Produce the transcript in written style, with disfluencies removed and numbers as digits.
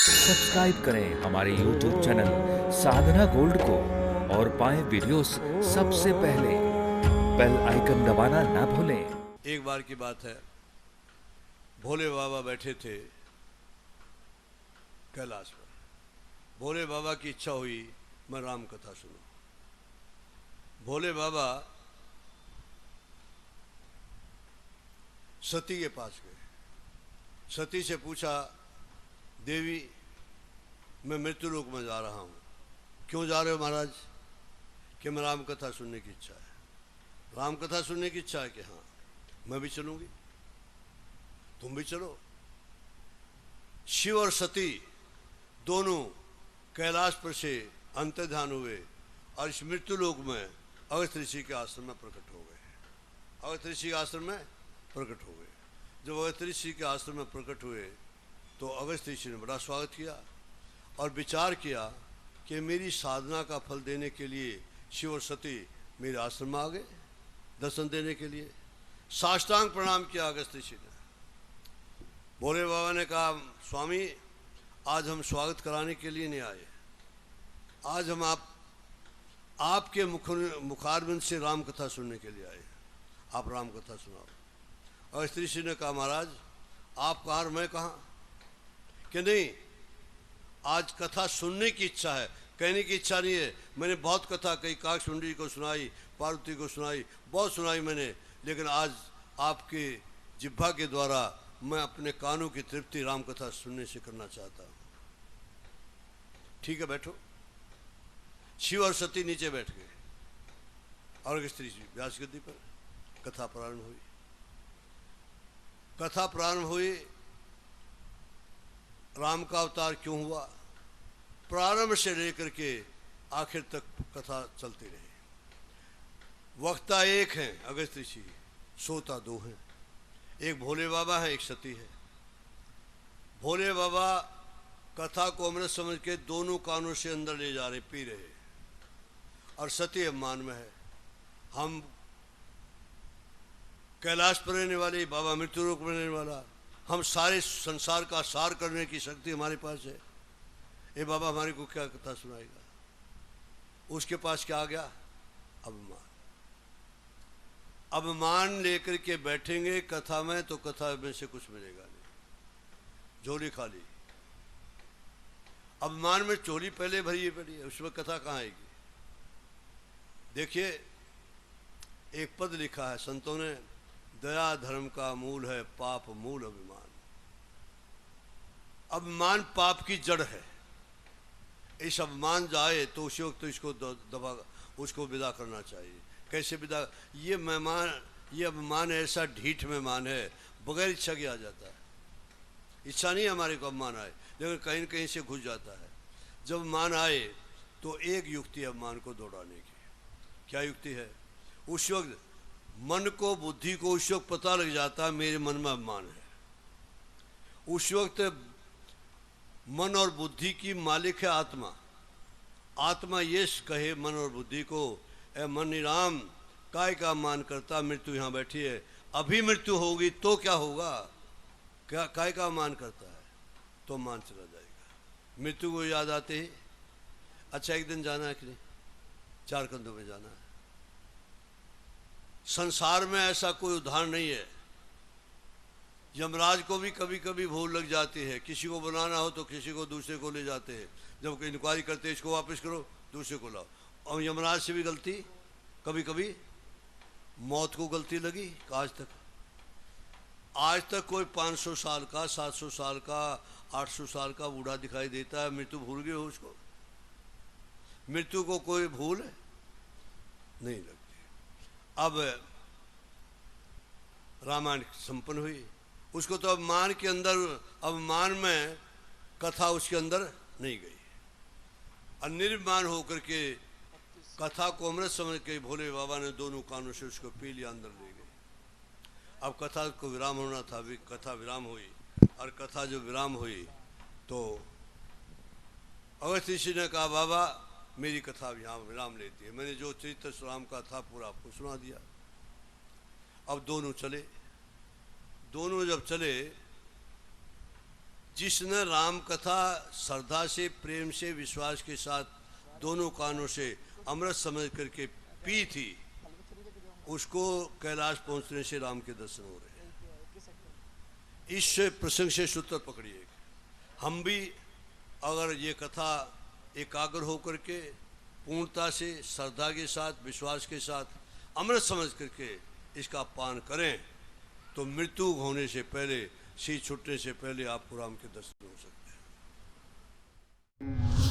Subscribe करें हमारे YouTube channel साधना gold को और पाएं वीडियोस सबसे पहले। बेल आइकन दबाना ना भूलें। एक बार की बात है, भोले बाबा बैठे थे कैलाश पर। भोले बाबा की इच्छा हुई मैं राम कथा सुनूं। भोले बाबा सती के पास गए। सती से पूछा, देवी मैं मृत्यु लोक में जा रहा हूँ। क्यों जा रहे हो महाराज? कि मैं राम कथा सुनने की इच्छा है। राम कथा सुनने की इच्छा है कि हाँ, मैं भी चलूंगी, तुम भी चलो। शिव और सती दोनों कैलाश पर से अंतर्ध्यान हुए और इस मृत्यु लोक में अगस्त्य ऋषि के आश्रम में प्रकट हो गए। अगस्त्य ऋषि के आश्रम में प्रकट हो गए। जब अगस्त्य ऋषि के आश्रम में प्रकट हुए तो अगस्त्य ऋषि ने बड़ा स्वागत किया और विचार किया कि मेरी साधना का फल देने के लिए शिव और सती मेरे आश्रम में आ गए दर्शन देने के लिए। साष्टांग प्रणाम किया अगस्त्य ऋषि ने। भोले बाबा ने कहा, स्वामी आज हम स्वागत कराने के लिए नहीं आए, आज हम आपके मुखारबिंद से राम कथा सुनने के लिए आए। आप राम कथा सुनाओ। अगस्त्य ऋषि ने कहा, महाराज आप कहाँ और मैं कहाँ? कि नहीं, आज कथा सुनने की इच्छा है, कहने की इच्छा नहीं है। मैंने बहुत कथा कही, काकसुंडी को सुनाई, पार्वती को सुनाई, बहुत सुनाई मैंने, लेकिन आज आपके जिह्वा के द्वारा मैं अपने कानों की तृप्ति राम कथा सुनने से करना चाहता हूँ। ठीक है, बैठो। शिव और सती नीचे बैठ गए और अगस्त्य ऋषि व्यास गद्दी पर। कथा प्रारंभ हुई। कथा प्रारंभ हुई। राम का अवतार क्यों हुआ, प्रारंभ से लेकर के आखिर तक कथा चलती रही। वक्ता एक हैं अगस्त्य ऋषि, श्रोता दो हैं। एक भोले बाबा है, एक सती है। भोले बाबा कथा को अमृत समझ के दोनों कानों से अंदर ले जा रहे, पी रहे, और सती अभिमान में है। हम कैलाश पर रहने वाले, बाबा मृत्यु लोक में रहने वाला, हम सारे संसार का सार करने की शक्ति हमारे पास है। ये बाबा हमारे को क्या कथा सुनाएगा? उसके पास क्या आ गया? अभिमान। अभिमान लेकर के बैठेंगे कथा में तो कथा में से कुछ मिलेगा नहीं, झोली खाली। अभिमान में चोली पहले भरी पड़ी है, उसमें कथा कहाँ आएगी? देखिए, एक पद लिखा है संतों ने, दया धर्म का मूल है, पाप मूल अभिमान। अभिमान पाप की जड़ है। इस अभिमान जाए तो उसी वक्त तो इसको दबा, उसको विदा करना चाहिए। कैसे विदा? ये मेहमान, ये अभिमान ऐसा ढीठ मेहमान है, बगैर इच्छा के आ जाता है। इच्छा नहीं हमारे को अभिमान आए, लेकिन कहीं न कहीं से घुस जाता है। जब अभिमान आए तो एक युक्ति है अभिमान को दौड़ाने की। क्या युक्ति है? उस वक्त मन को, बुद्धि को उस वक्त पता लग जाता है मेरे मन में अभिमान है। उस वक्त मन और बुद्धि की मालिक है आत्मा। आत्मा ये कहे मन और बुद्धि को, ए मन राम काय का मान करता, मृत्यु यहाँ बैठी है, अभी मृत्यु होगी तो क्या होगा? क्या काय का मान करता है तो मान चला जाएगा। मृत्यु को याद आते ही, अच्छा एक दिन जाना है कि नहीं, चार कंधों में जाना है। संसार में ऐसा कोई उदाहरण नहीं है। यमराज को भी कभी कभी भूल लग जाती है, किसी को बुलाना हो तो किसी को दूसरे को ले जाते हैं। जब कोई इंक्वायरी करते हैं, इसको वापस करो, दूसरे को लाओ। और यमराज से भी गलती कभी कभी। मौत को गलती लगी आज तक कोई 500 साल का, 700 साल का, 800 साल का बूढ़ा दिखाई देता है, मृत्यु भूल गए हो उसको? मृत्यु को कोई भूल नहीं लगती। अब रामायण संपन्न हुई। उसको तो अभिमान के अंदर, अभिमान में कथा उसके अंदर नहीं गई। अनिर्मान होकर के कथा को अमृत समझ के भोले बाबा ने दोनों कानों से उसको पी लिया, अंदर ले गए। अब कथा को विराम होना था, अभी कथा विराम हुई। और कथा जो विराम हुई तो अगस्त्य ऋषि ने कहा, बाबा मेरी कथा यहाँ विराम लेती है, मैंने जो चरित्र राम का था पूरा आपको सुना दिया। अब दोनों चले। दोनों जब चले जिसने राम कथा श्रद्धा से, प्रेम से, विश्वास के साथ दोनों कानों से अमृत समझ करके पी थी, उसको कैलाश पहुंचने से राम के दर्शन हो रहे हैं। इस प्रसंग से सूत्र पकड़िए, हम भी अगर ये कथा एकाग्र होकर के पूर्णता से, श्रद्धा के साथ, विश्वास के साथ अमृत समझ करके इसका पान करें तो मृत्यु होने से पहले, सी छूटने से पहले आपको राम के दर्शन हो सकते हैं।